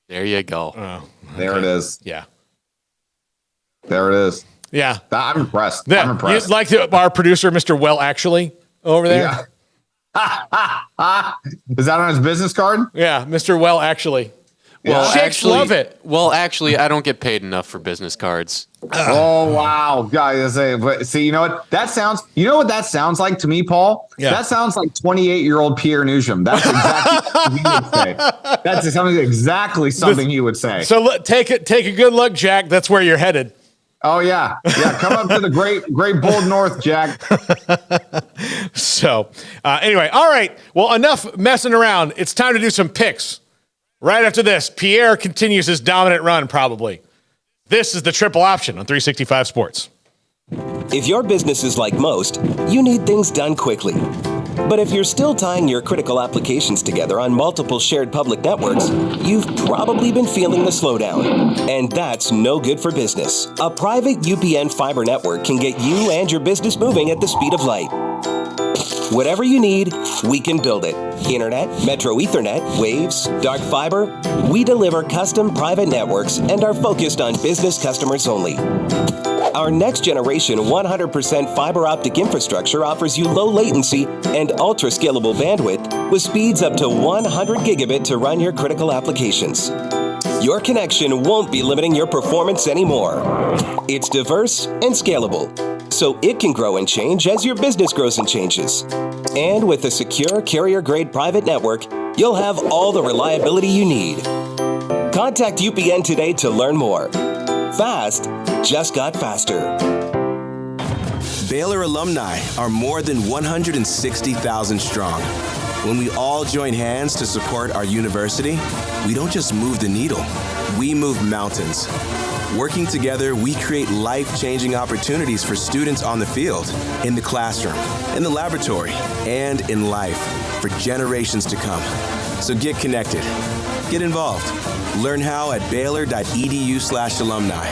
There you go. There it is. Yeah. There it is. Yeah. I'm impressed. Yeah. I'm impressed. You like our producer, Mr. Well, actually over there. Yeah. Is that on his business card? Yeah, Mr. Well, actually. Well, Chicks actually, love it. Well, actually, I don't get paid enough for business cards. Oh wow, guys! See, you know what that sounds? You know what that sounds like to me, Paul? Yeah. That sounds like 28-year-old Pierre Noujaim. That's exactly what he would say. That's something he would say. So take a good look, Jack. That's where you're headed. Oh yeah. Come up to the great bold north, Jack. So anyway, all right. Well, enough messing around. It's time to do some picks. Right after this, Pierre continues his dominant run, probably. This is the triple option on 365 Sports. If your business is like most, you need things done quickly. But if you're still tying your critical applications together on multiple shared public networks, you've probably been feeling the slowdown. And that's no good for business. A private UPN fiber network can get you and your business moving at the speed of light. Whatever you need, we can build it. Internet, Metro Ethernet, Waves, dark fiber. We deliver custom private networks and are focused on business customers only. Our next generation 100% fiber optic infrastructure offers you low latency and ultra scalable bandwidth with speeds up to 100 gigabit to run your critical applications. Your connection won't be limiting your performance anymore. It's diverse and scalable, so it can grow and change as your business grows and changes. And with a secure carrier-grade private network, you'll have all the reliability you need. Contact UPN today to learn more. Fast just got faster. Baylor alumni are more than 160,000 strong. When we all join hands to support our university, we don't just move the needle, we move mountains. Working together, we create life-changing opportunities for students on the field, in the classroom, in the laboratory, and in life for generations to come. So get connected. Get involved. Learn how at baylor.edu/alumni.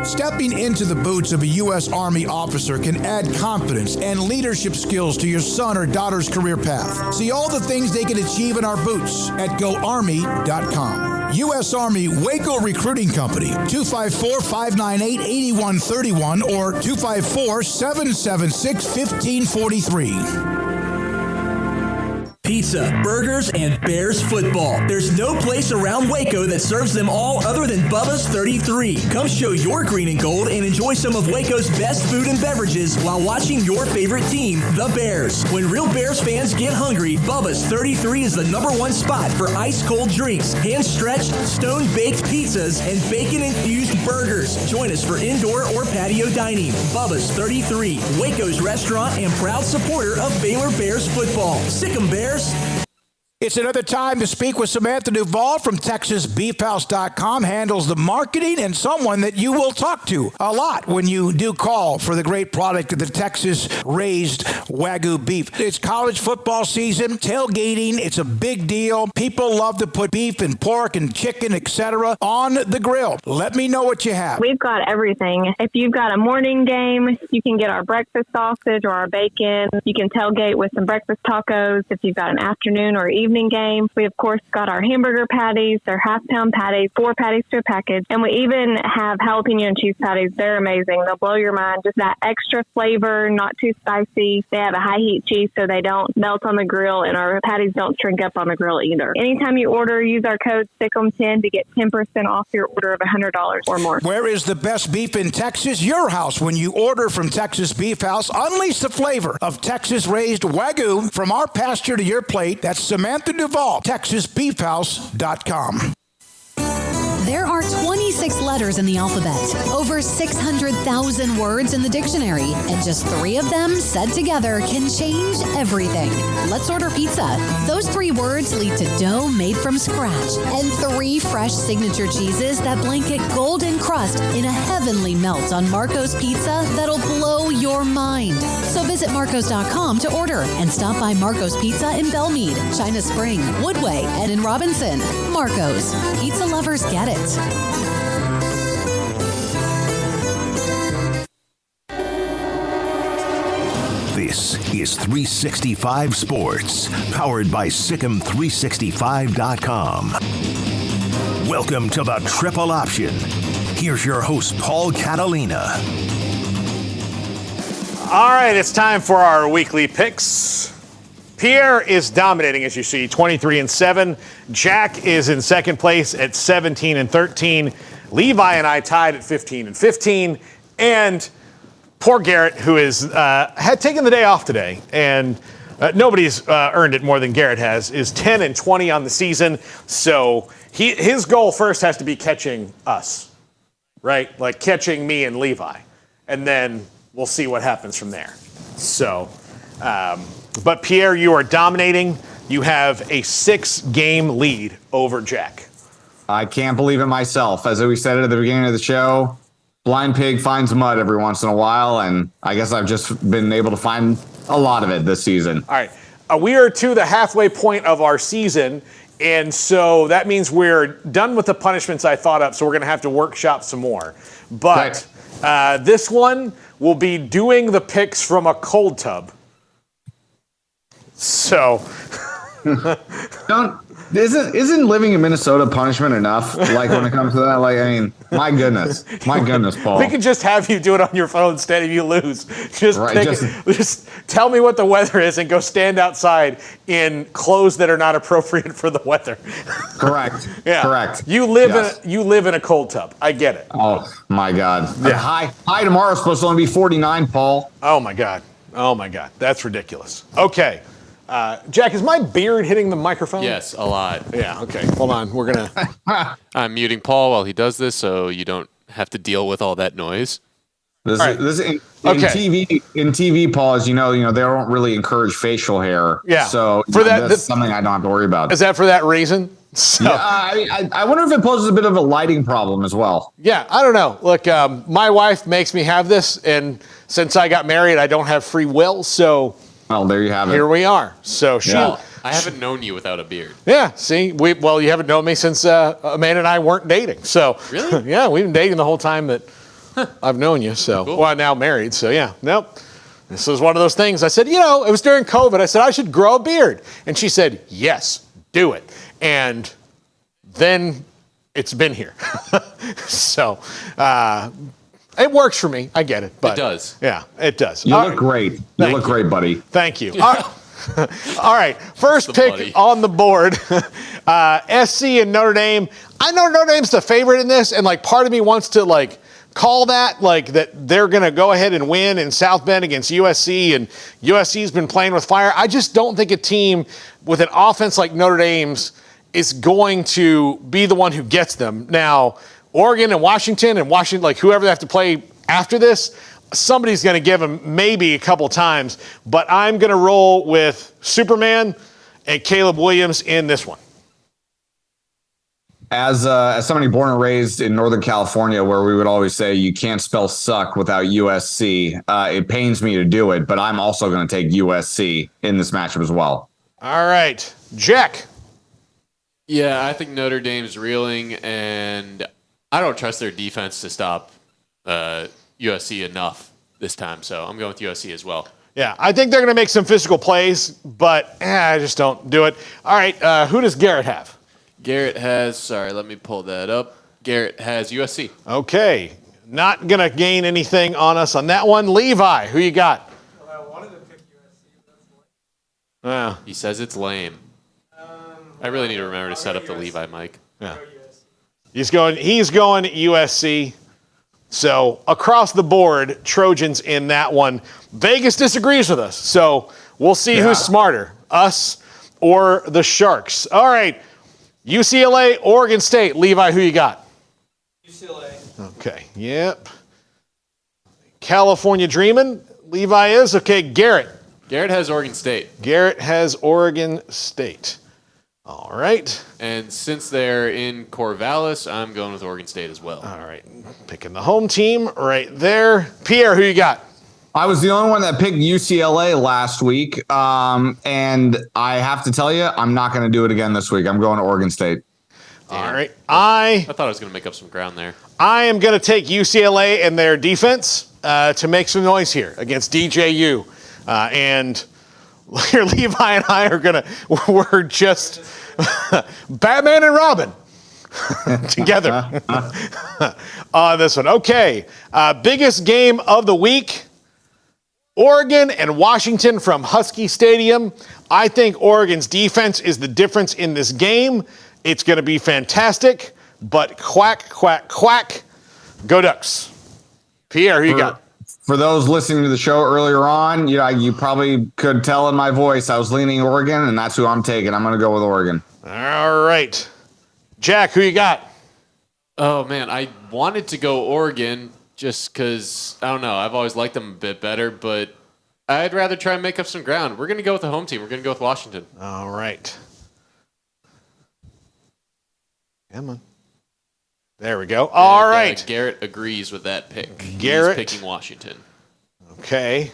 Stepping into the boots of a U.S. Army officer can add confidence and leadership skills to your son or daughter's career path. See all the things they can achieve in our boots at GoArmy.com. U.S. Army Waco Recruiting Company, 254-598-8131 or 254-776-1543. Pizza, burgers, and Bears football. There's no place around Waco that serves them all other than Bubba's 33. Come show your green and gold and enjoy some of Waco's best food and beverages while watching your favorite team, the Bears. When real Bears fans get hungry, Bubba's 33 is the #1 spot for ice-cold drinks, hand-stretched, stone-baked pizzas, and bacon-infused burgers. Join us for indoor or patio dining. Bubba's 33, Waco's restaurant and proud supporter of Baylor Bears football. Sick 'em, Bears. It's another time to speak with Samantha Duvall from TexasBeefHouse.com, handles the marketing, and someone that you will talk to a lot when you do call for the great product of the Texas-raised Wagyu beef. It's college football season, tailgating, it's a big deal. People love to put beef and pork and chicken, etc. on the grill. Let me know what you have. We've got everything. If you've got a morning game, you can get our breakfast sausage or our bacon. You can tailgate with some breakfast tacos. If you've got an afternoon or evening game, we of course got our hamburger patties. They're half-pound patties, 4 patties to a package, and we even have jalapeno and cheese patties. They're amazing. They'll blow your mind. Just that extra flavor, not too spicy. They have a high-heat cheese so they don't melt on the grill, and our patties don't shrink up on the grill either. Anytime you order, use our code STICK'EM10 to get 10% off your order of $100 or more. Where is the best beef in Texas? Your house. When you order from Texas Beef House, unleash the flavor of Texas-raised Wagyu from our pasture to your plate. That's Samantha Duvall, TexasBeefHouse.com. There are 26 letters in the alphabet, over 600,000 words in the dictionary, and just 3 of them said together can change everything. Let's order pizza. Those 3 words lead to dough made from scratch and 3 fresh signature cheeses that blanket golden crust in a heavenly melt on Marco's Pizza that'll blow your mind. So visit Marcos.com to order and stop by Marco's Pizza in Belmead, China Spring, Woodway, and in Robinson. Marco's. Pizza lovers get it. This is 365 Sports, powered by Sikkim365.com. Welcome to the Triple Option. Here's your host, Paul Catalina. All right, it's time for our weekly picks. Pierre is dominating, as you see, 23-7. Jack is in second place at 17-13. Levi and I tied at 15-15. And poor Garrett, who had taken the day off today, and nobody's earned it more than Garrett has, is 10-20 on the season. So his goal first has to be catching us, right? Like catching me and Levi. And then we'll see what happens from there. So, but Pierre, you are dominating. You have a 6-game lead over Jack. I can't believe it myself. As we said it at the beginning of the show, blind pig finds mud every once in a while, and I guess I've just been able to find a lot of it this season. All right. We are to the halfway point of our season, and so that means we're done with the punishments I thought up, so we're going to have to workshop some more. But this one will be doing the picks from a cold tub. So isn't living in Minnesota punishment enough? Like when it comes to that, like, I mean, my goodness, Paul. We could just have you do it on your phone instead of you lose. Just tell me what the weather is and go stand outside in clothes that are not appropriate for the weather. Correct. Yeah. Correct. You live in a cold tub. I get it. Oh my God. Yeah. High tomorrow is supposed to only be 49, Paul. Oh my God. That's ridiculous. Okay. Jack, is my beard hitting the microphone? Yes, a lot. Yeah, okay. Hold on. We're going to... I'm muting Paul while he does this so you don't have to deal with all that noise. In TV, Paul, as you know, they don't really encourage facial hair. Yeah. So that's something I don't have to worry about. Is that for that reason? So, yeah, I wonder if it poses a bit of a lighting problem as well. Yeah, I don't know. Look, my wife makes me have this, and since I got married, I don't have free will, so... Well, there you have it. Here we are. So I haven't known you without a beard. Yeah, see, you haven't known me since Amanda and I weren't dating. So really, yeah, we've been dating the whole time that I've known you. So cool. Well, now married. So yeah, nope. This was one of those things. I said, it was during COVID. I said I should grow a beard, and she said, yes, do it. And then it's been here. So. It works for me. I get it. But, it does. Yeah, it does. You look great. You look great, buddy. Thank you. All right. First pick buddy on the board, SC and Notre Dame. I know Notre Dame's the favorite in this, and part of me wants to call that that they're going to go ahead and win in South Bend against USC, and USC's been playing with fire. I just don't think a team with an offense like Notre Dame's is going to be the one who gets them. Now, Oregon and Washington, whoever they have to play after this, somebody's going to give them maybe a couple times. But I'm going to roll with Superman and Caleb Williams in this one. As somebody born and raised in Northern California, where we would always say you can't spell suck without USC, it pains me to do it, but I'm also going to take USC in this matchup as well. All right. Jack. Yeah, I think Notre Dame's reeling, and I don't trust their defense to stop USC enough this time, so I'm going with USC as well. Yeah, I think they're going to make some physical plays, but I just don't do it. All right, who does Garrett have? Garrett has, let me pull that up. Garrett has USC. Okay, not going to gain anything on us on that one. Levi, who you got? Well, I wanted to pick USC, but that's lame. He says it's lame. I really need to remember to set up the Levi mic. Yeah. He's going USC. So across the board, Trojans in that one. Vegas disagrees with us. So we'll see who's smarter, us or the Sharks. All right. UCLA, Oregon State. Levi, who you got? UCLA. Okay. Yep. California dreaming. Levi is. Okay. Garrett. Garrett has Oregon State. Garrett has Oregon State. All right. And since they're in Corvallis, I'm going with Oregon State as well. All right. Picking the home team right there. Pierre, who you got? I was the only one that picked UCLA last week, and I have to tell you, I'm not going to do it again this week. I'm going to Oregon State. All right. I thought I was going to make up some ground there. I am going to take UCLA and their defense to make some noise here against DJU. And Levi and I we're just Batman and Robin together on this one. Okay. Biggest game of the week. Oregon and Washington from Husky Stadium. I think Oregon's defense is the difference in this game. It's going to be fantastic, but quack, quack, quack. Go Ducks. Pierre, who you got? For those listening to the show earlier on, you probably could tell in my voice I was leaning Oregon, and that's who I'm taking. I'm going to go with Oregon. All right. Jack, who you got? Oh, man, I wanted to go Oregon just because, I don't know, I've always liked them a bit better, but I'd rather try and make up some ground. We're going to go with the home team. We're going to go with Washington. All right. Come on. There we go. All right. Garrett agrees with that pick. Garrett. He's picking Washington. Okay.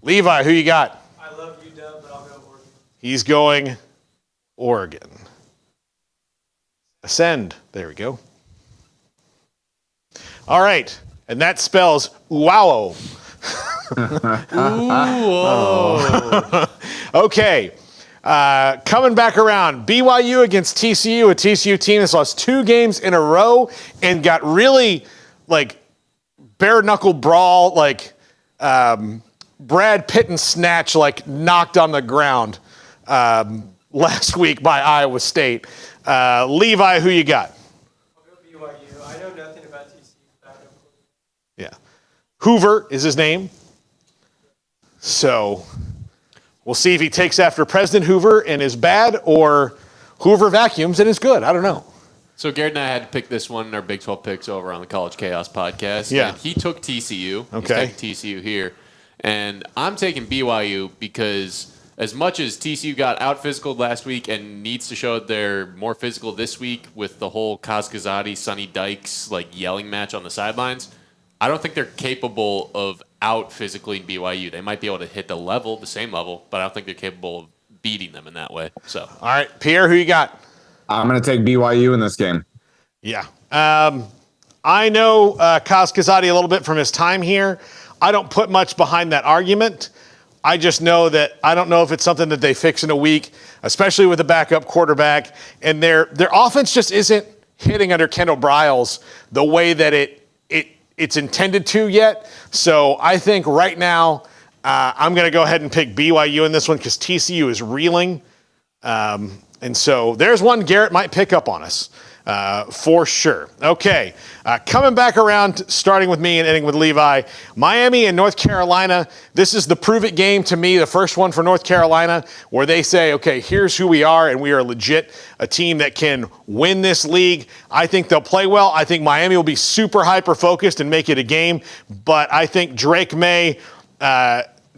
Levi, who you got? I love UW, but I'll go Oregon. He's going Oregon. Ascend. There we go. All right. And that spells wow. Okay. Coming back around, BYU against TCU, a TCU team that's lost 2 games in a row and got really bare knuckle brawl, Brad Pitt and Snatch, knocked on the ground last week by Iowa State. Levi, who you got? I'll go BYU. I know nothing about TCU. Yeah. Hoover is his name. So we'll see if he takes after President Hoover and is bad, or Hoover vacuums and is good. I don't know. So Garrett and I had to pick this one in our Big 12 picks over on the College Chaos podcast. Yeah. And he took TCU. Okay. He's taking TCU here. And I'm taking BYU because as much as TCU got out-physicaled last week and needs to show they're more physical this week with the whole Kazkazadi, Sonny Dykes yelling match on the sidelines, I don't think they're capable of out-physically BYU. They might be able to hit the same level, but I don't think they're capable of beating them in that way. So, all right, Pierre, who you got? I'm going to take BYU in this game. Yeah. I know Kazkazadi a little bit from his time here. I don't put much behind that argument. I just know that I don't know if it's something that they fix in a week, especially with a backup quarterback. And their offense just isn't hitting under Kendall Briles the way that it's intended to yet. So I think right now I'm going to go ahead and pick BYU in this one because TCU is reeling. And so there's one Garrett might pick up on us for sure. Okay, coming back around, starting with me and ending with Levi. Miami and North Carolina. This is the prove it game to me, the first one for North Carolina, where they say, okay, here's who we are, and we are legit a team that can win this league. I think they'll play well. I think Miami will be super hyper-focused and make it a game, but I think Drake May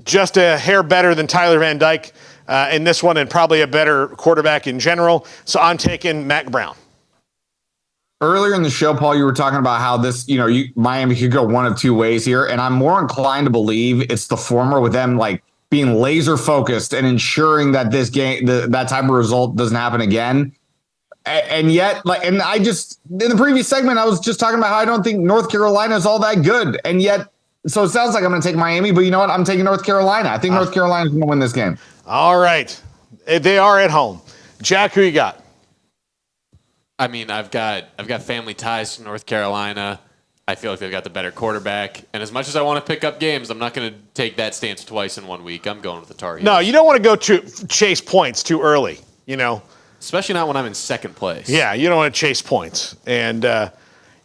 just a hair better than Tyler Van Dyke in this one, and probably a better quarterback in general. So I'm taking Mac Brown. Earlier in the show, Paul, you were talking about how this, Miami could go one of two ways here, and I'm more inclined to believe it's the former, with them like being laser focused and ensuring that this game, that type of result doesn't happen again. And yet, in the previous segment, I was just talking about how I don't think North Carolina is all that good, and yet, so it sounds like I'm going to take Miami, but you know what? I'm taking North Carolina. I think North Carolina's going to win this game. All right, they are at home. Jack, who you got? I mean, I've got family ties to North Carolina. I feel like they've got the better quarterback. And as much as I want to pick up games, I'm not going to take that stance twice in 1 week. I'm going with the Tar Heels. No, you don't want to go to chase points too early, Especially not when I'm in second place. Yeah, you don't want to chase points. And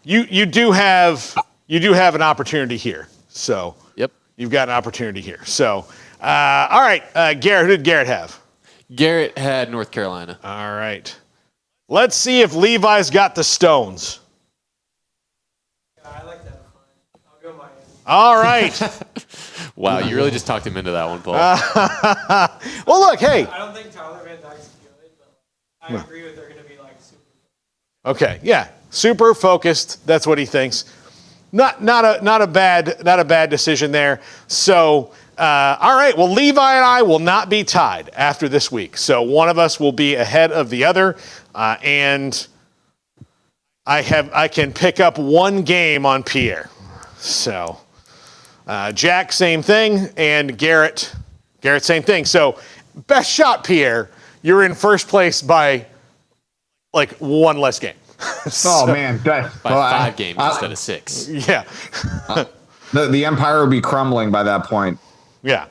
you do have an opportunity here. So yep, you've got an opportunity here. So, all right, Garrett, who did Garrett have? Garrett had North Carolina. All right. Let's see if Levi's got the Stones. I like that. I'll go Miami. All right. Wow, you really just talked him into that one, Paul. Well, look, hey. I don't think Tyler Van Dyke's good, but I agree with they're going to be like super. Okay, yeah, super focused. That's what he thinks. Not a bad decision there. So, all right. Well, Levi and I will not be tied after this week. So one of us will be ahead of the other, and I can pick up one game on Pierre. So, Jack, same thing, and Garrett, same thing. So, best shot, Pierre. You're in first place by like one less game. Oh man, by 5 games instead of 6. Yeah. The empire will be crumbling by that point. Yeah,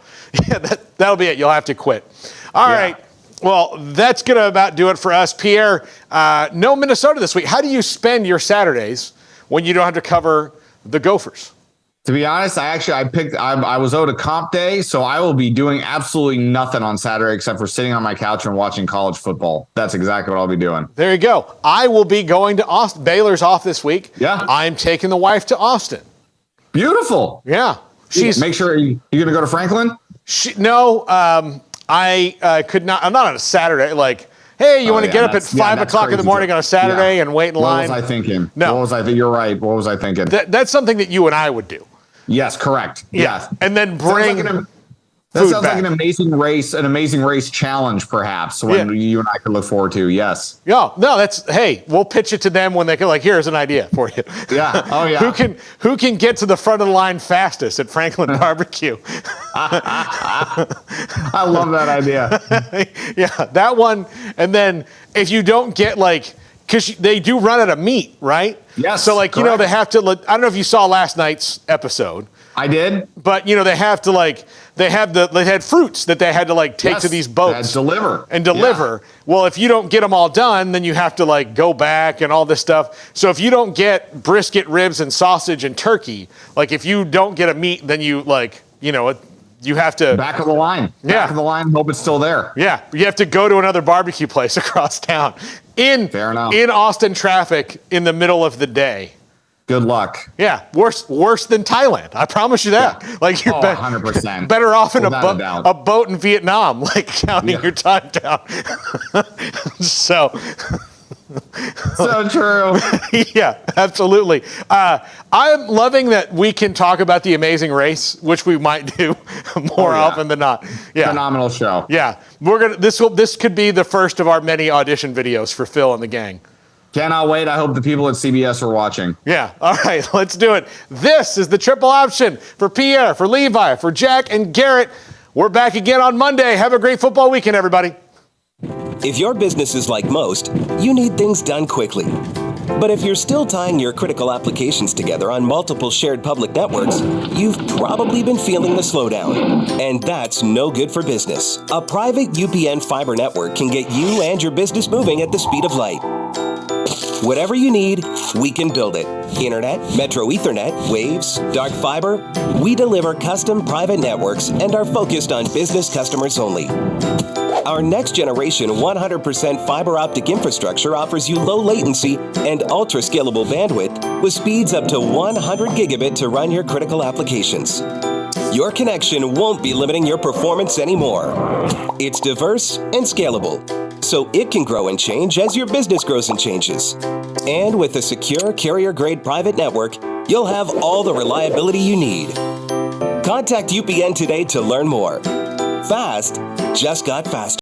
that'll be it. You'll have to quit. All right. Well, that's going to about do it for us. Pierre, no Minnesota this week. How do you spend your Saturdays when you don't have to cover the Gophers? To be honest, I was owed a comp day, so I will be doing absolutely nothing on Saturday except for sitting on my couch and watching college football. That's exactly what I'll be doing. There you go. I will be going to Austin. Baylor's off this week. Yeah. I'm taking the wife to Austin. Beautiful. Yeah. Make sure you're going to go to Franklin? No, I could not. I'm not on a Saturday. Like, hey, you want to get up at 5 o'clock in the morning on a Saturday and wait in line? What was I thinking? No. What was I thinking? You're right. What was I thinking? That's something that you and I would do. Yes, correct. Yeah. Yes. And then bring that sounds like an amazing race challenge, perhaps, when you and I could look forward to. Yes. Yeah. No, hey, we'll pitch it to them when they can, like, here's an idea for you. Yeah. Oh, yeah. Who can get to the front of the line fastest at Franklin Barbecue? I love that idea. Yeah, that one. And then if you don't get because they do run out of meat, right? Yes. So they have to, I don't know if you saw last night's episode. I did. But they have to they had fruits that they had to take to these boats and deliver. Yeah. Well, if you don't get them all done, then you have to go back and all this stuff. So if you don't get brisket, ribs, and sausage and turkey, if you don't get a meat, then you you have to back of the line. Back of the line. Hope it's still there. Yeah, you have to go to another barbecue place across town in Austin traffic in the middle of the day. Good luck. Yeah, worse than Thailand. I promise you that. Yeah. You're 100%. better off in a boat in Vietnam, counting your time down. So true. Yeah, absolutely. I'm loving that we can talk about The Amazing Race, which we might do more often than not. Yeah, phenomenal show. Yeah, this could be the first of our many audition videos for Phil and the gang. Cannot wait. I hope the people at CBS are watching. Yeah. All right, let's do it. This is the triple option for Pierre, for Levi, for Jack, and Garrett. We're back again on Monday. Have a great football weekend, everybody. If your business is like most, you need things done quickly. But if you're still tying your critical applications together on multiple shared public networks, you've probably been feeling the slowdown. And that's no good for business. A private UPN fiber network can get you and your business moving at the speed of light. Whatever you need, we can build it. Internet, Metro Ethernet, Waves, dark fiber. We deliver custom private networks and are focused on business customers only. Our next generation 100% fiber optic infrastructure offers you low latency and ultra scalable bandwidth with speeds up to 100 gigabit to run your critical applications. your connection won't be limiting your performance anymore. It's diverse and scalable, so it can grow and change as your business grows and changes. And with a secure carrier-grade private network, you'll have all the reliability you need. Contact UPN today to learn more. Fast just got faster.